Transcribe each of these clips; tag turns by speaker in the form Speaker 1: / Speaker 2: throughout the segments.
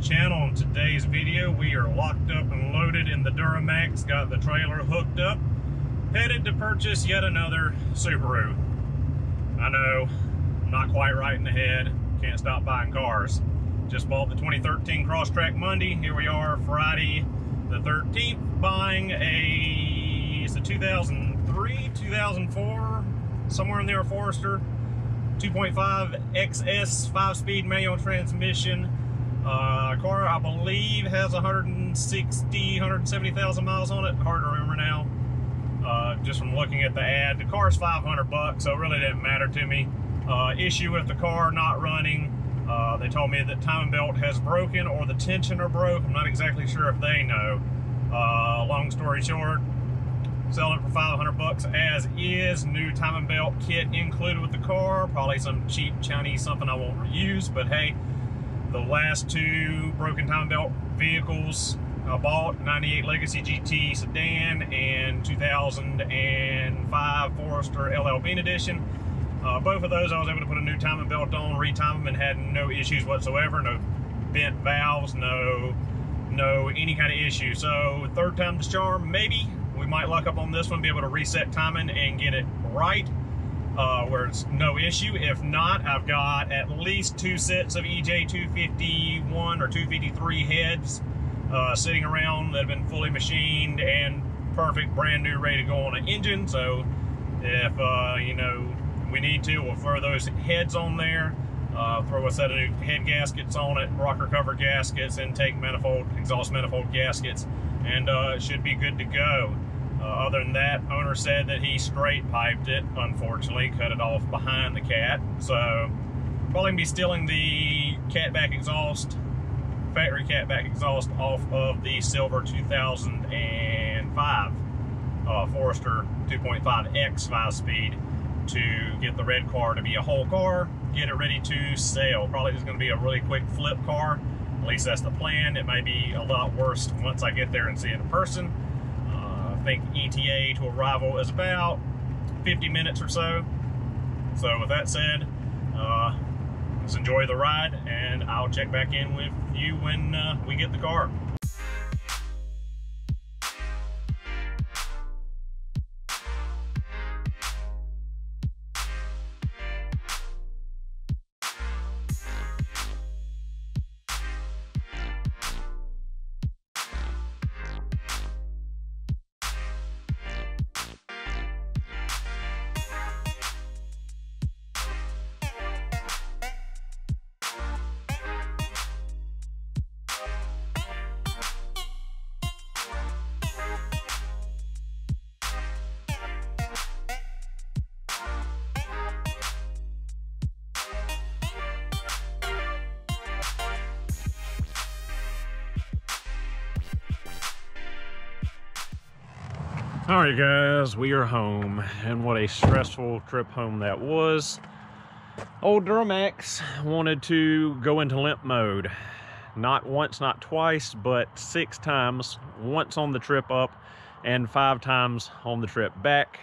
Speaker 1: channel. In today's video, we are locked up and loaded in the Duramax, got the trailer hooked up, headed to purchase yet another Subaru. I know, I'm not quite right in the head, can't stop buying cars. Just bought the 2013 Crosstrek Monday. Here we are, Friday the 13th, buying it's a 2003, 2004, somewhere in there, Forester 2.5 XS 5-speed manual transmission. Car, I believe, has 170,000 miles on it. Hard to remember now. Just from looking at the ad, the car's 500 bucks, so it really didn't matter to me. Issue with the car not running. They told me that timing belt has broken or the tensioner broke. I'm not exactly sure if they know. Long story short, selling it for 500 bucks as is. New timing belt kit included with the car. Probably some cheap Chinese something I won't reuse, but hey, the last two broken timing belt vehicles I bought, 98 Legacy GT sedan and 2005 Forester LL Bean Edition. Both of those I was able to put a new timing belt on, retime them, and had no issues whatsoever. No bent valves, no any kind of issue. So third time's the charm, maybe. We might luck up on this one, be able to reset timing and get it right, where it's no issue. If not, I've got at least 2 sets of EJ 251 or 253 heads sitting around that have been fully machined and perfect, brand new, ready to go on an engine. So if you know, we need to, we'll throw those heads on there, throw a set of new head gaskets on it, rocker cover gaskets, intake manifold, exhaust manifold gaskets, and it should be good to go. Other than that, owner said that he straight piped it, unfortunately, cut it off behind the cat. So probably gonna be stealing the catback exhaust, factory catback exhaust, off of the silver 2005 Forester 2.5X 5-speed to get the red car to be a whole car, get it ready to sell. Probably just gonna be a really quick flip car. At least that's the plan. It may be a lot worse once I get there and see it in person. I think ETA to arrival is about 50 minutes or so. So with that said, let's enjoy the ride, and I'll check back in with you when we get the car. All right, guys, we are home, and what a stressful trip home that was. Old Duramax wanted to go into limp mode. Not once, not twice, but 6 times. Once on the trip up and 5 times on the trip back.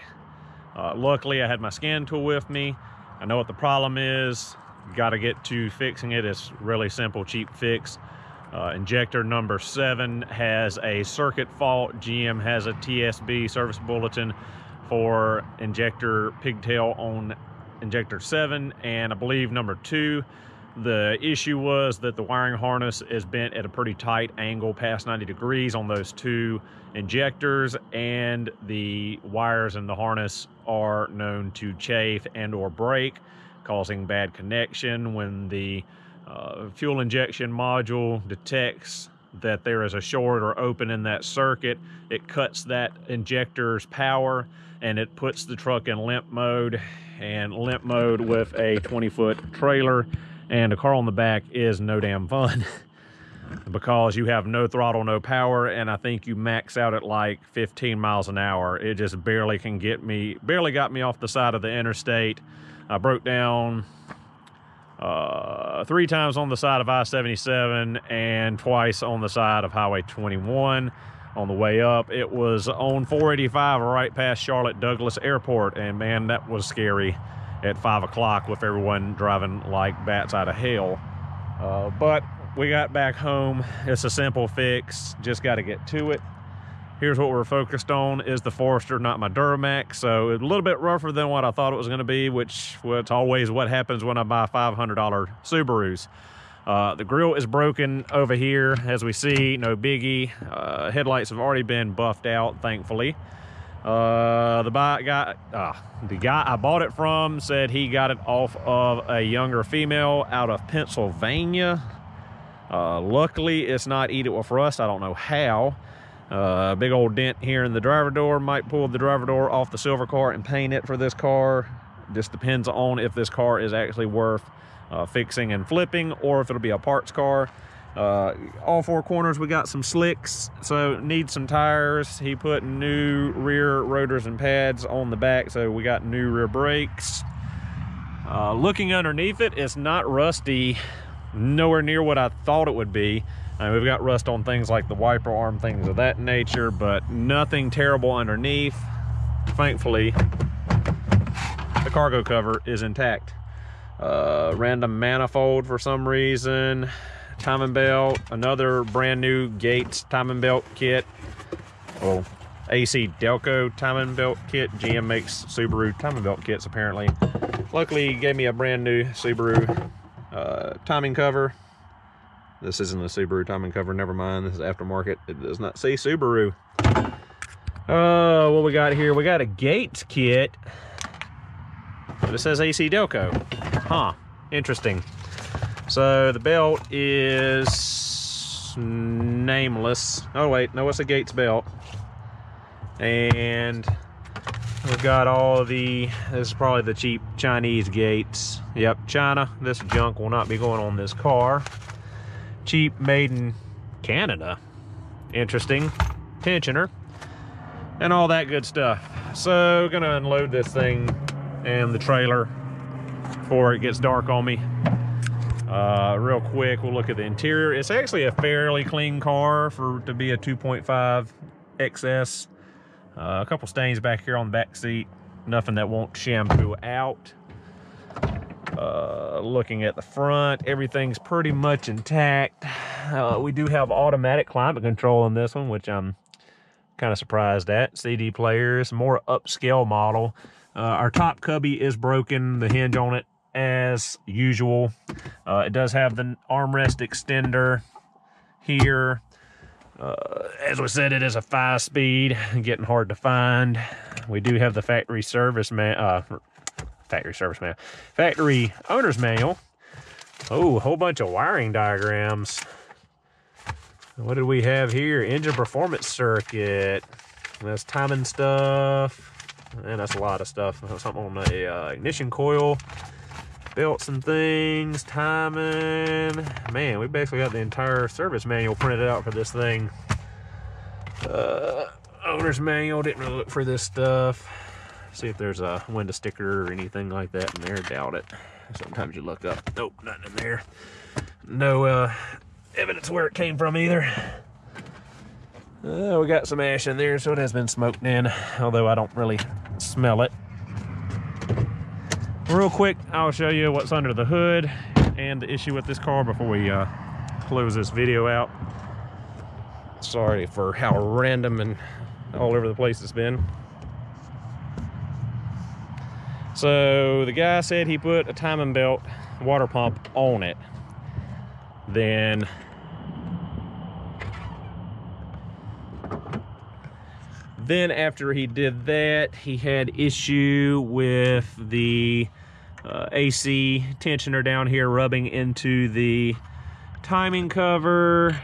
Speaker 1: Luckily, I had my scan tool with me. I know what the problem is. Got to get to fixing it. It's really simple, cheap fix. Injector number 7 has a circuit fault. GM has a TSB service bulletin for injector pigtail on injector 7, and I believe number 2. The issue was that the wiring harness is bent at a pretty tight angle, past 90 degrees on those 2 injectors, and the wires in the harness are known to chafe and or break, causing bad connection. When the fuel injection module detects that there is a short or open in that circuit, it cuts that injector's power and it puts the truck in limp mode. And limp mode with a 20-foot trailer and a car on the back is no damn fun because you have no throttle, no power, and I think you max out at like 15 miles an hour. It just barely got me off the side of the interstate. I broke down 3 times on the side of I-77 and twice on the side of Highway 21 on the way up. It was on 485 right past Charlotte Douglas Airport, and man, that was scary at 5 o'clock with everyone driving like bats out of hell. But we got back home. It's a simple fix, just got to get to it. Here's what we're focused on is the Forester, not my Duramax. So a little bit rougher than what I thought it was going to be, which it's always what happens when I buy $500 Subarus. The grill is broken over here, as we see, no biggie. Headlights have already been buffed out, thankfully. The guy I bought it from said he got it off of a younger female out of Pennsylvania. Luckily, it's not Eat It With Rust. I don't know how. Big old dent here in the driver door. Might pull the driver door off the silver car and paint it for this car. Just depends on if this car is actually worth fixing and flipping, or if it'll be a parts car. All four corners we got some slicks, so need some tires. He put new rear rotors and pads on the back, so we got new rear brakes. Looking underneath it, it's not rusty, nowhere near what I thought it would be. We've got rust on things like the wiper arm, things of that nature, but nothing terrible underneath. Thankfully, the cargo cover is intact. Random manifold for some reason. Timing belt, another brand new Gates timing belt kit. Well, AC Delco timing belt kit. GM makes Subaru timing belt kits apparently. Luckily, he gave me a brand new Subaru timing cover. This isn't a Subaru timing cover, never mind. This is aftermarket. It does not say Subaru. What we got here? We got a Gates kit, but it says AC Delco. Huh, interesting. So the belt is nameless. Oh wait, no, it's a Gates belt. And we've got all the, this is probably the cheap Chinese Gates. Yep, China. This junk will not be going on this car. Cheap, made in Canada. Interesting. Tensioner. And all that good stuff. So, gonna unload this thing and the trailer before it gets dark on me. Real quick, we'll look at the interior. It's actually a fairly clean car to be a 2.5 XS. A couple stains back here on the back seat. Nothing that won't shampoo out. Looking at the front, everything's pretty much intact. We do have automatic climate control on this one, which I'm kind of surprised at. CD players, more upscale model. Our top cubby is broken, the hinge on it as usual. It does have the armrest extender here. As we said, it is a 5-speed, getting hard to find. We do have the factory owner's manual. Oh, a whole bunch of wiring diagrams. What did we have here? Engine performance circuit. That's timing stuff. And that's a lot of stuff. Something on the ignition coil. Belts and things. Timing. Man, we basically got the entire service manual printed out for this thing. Owner's manual. Didn't really look for this stuff. See if there's a window sticker or anything like that in there. Doubt it. Sometimes you look up. Nope, nothing in there. No evidence where it came from either. We got some ash in there, so it has been smoked in, although I don't really smell it. Real quick, I'll show you what's under the hood and the issue with this car before we close this video out. Sorry for how random and all over the place it's been. So the guy said he put a timing belt water pump on it. Then after he did that, he had issue with the AC tensioner down here rubbing into the timing cover.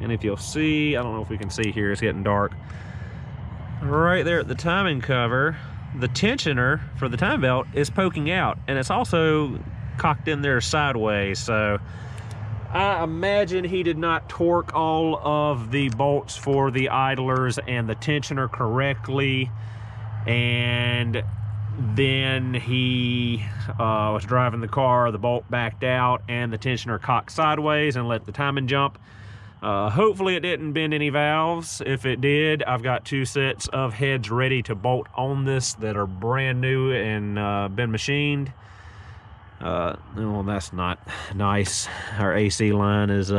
Speaker 1: And if you'll see, I don't know if we can see here, it's getting dark. Right there at the timing cover, the tensioner for the time belt is poking out, and it's also cocked in there sideways. So I imagine he did not torque all of the bolts for the idlers and the tensioner correctly, and then he was driving the car, the bolt backed out and the tensioner cocked sideways and let the timing jump. Hopefully it didn't bend any valves. If it did, I've got 2 sets of heads ready to bolt on this that are brand new and been machined. Well, that's not nice. Our AC line is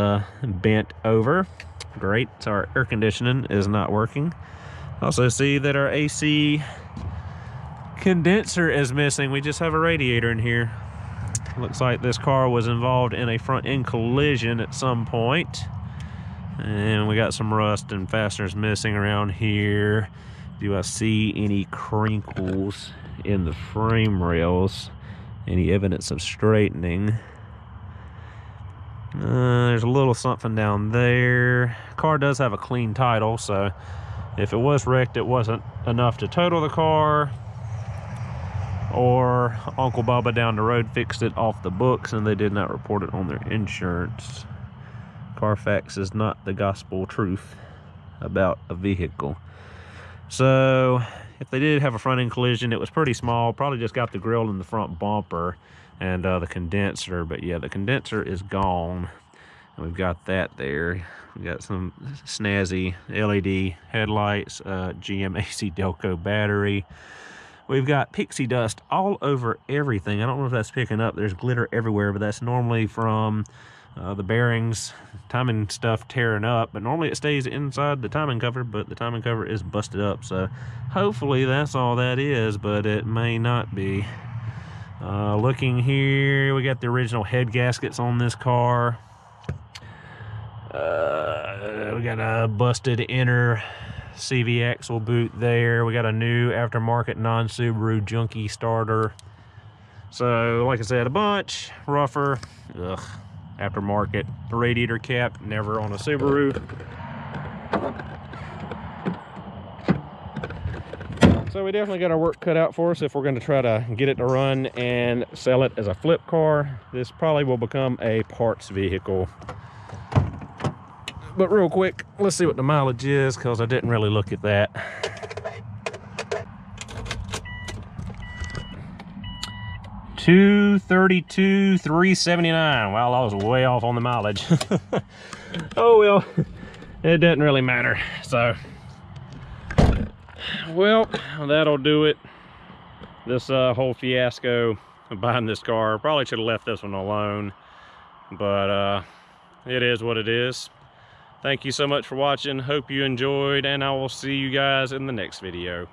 Speaker 1: bent over. Great. So our air conditioning is not working. Also see that our AC condenser is missing. We just have a radiator in here. Looks like this car was involved in a front end collision at some point. And we got some rust and fasteners missing around here. Do I see any crinkles in the frame rails? Any evidence of straightening? There's a little something down there. Car does have a clean title, so if it was wrecked, it wasn't enough to total the car, or Uncle Bubba down the road fixed it off the books and they did not report it on their insurance. Carfax is not the gospel truth about a vehicle. So if they did have a front end collision, it was pretty small, probably just got the grill and the front bumper and the condenser. But yeah, the condenser is gone, and we've got that there. We got some snazzy LED headlights, GM AC Delco battery. We've got pixie dust all over everything. I don't know if that's picking up. There's glitter everywhere, but that's normally from the bearings, timing stuff tearing up. But normally it stays inside the timing cover, but the timing cover is busted up. So hopefully that's all that is, but it may not be. Looking here, we got the original head gaskets on this car. We got a busted inner CV axle boot there. We got a new aftermarket non-Subaru junkie starter. So like I said, a bunch rougher. Ugh. Aftermarket radiator cap, never on a Subaru. So we definitely got our work cut out for us if we're going to try to get it to run and sell it as a flip car. This probably will become a parts vehicle. But real quick, let's see what the mileage is, because I didn't really look at that. 232, 379. Wow, I was way off on the mileage. Oh well, it doesn't really matter. So, well, that'll do it. This whole fiasco of buying this car. Probably should have left this one alone, but it is what it is. Thank you so much for watching. Hope you enjoyed, and I will see you guys in the next video.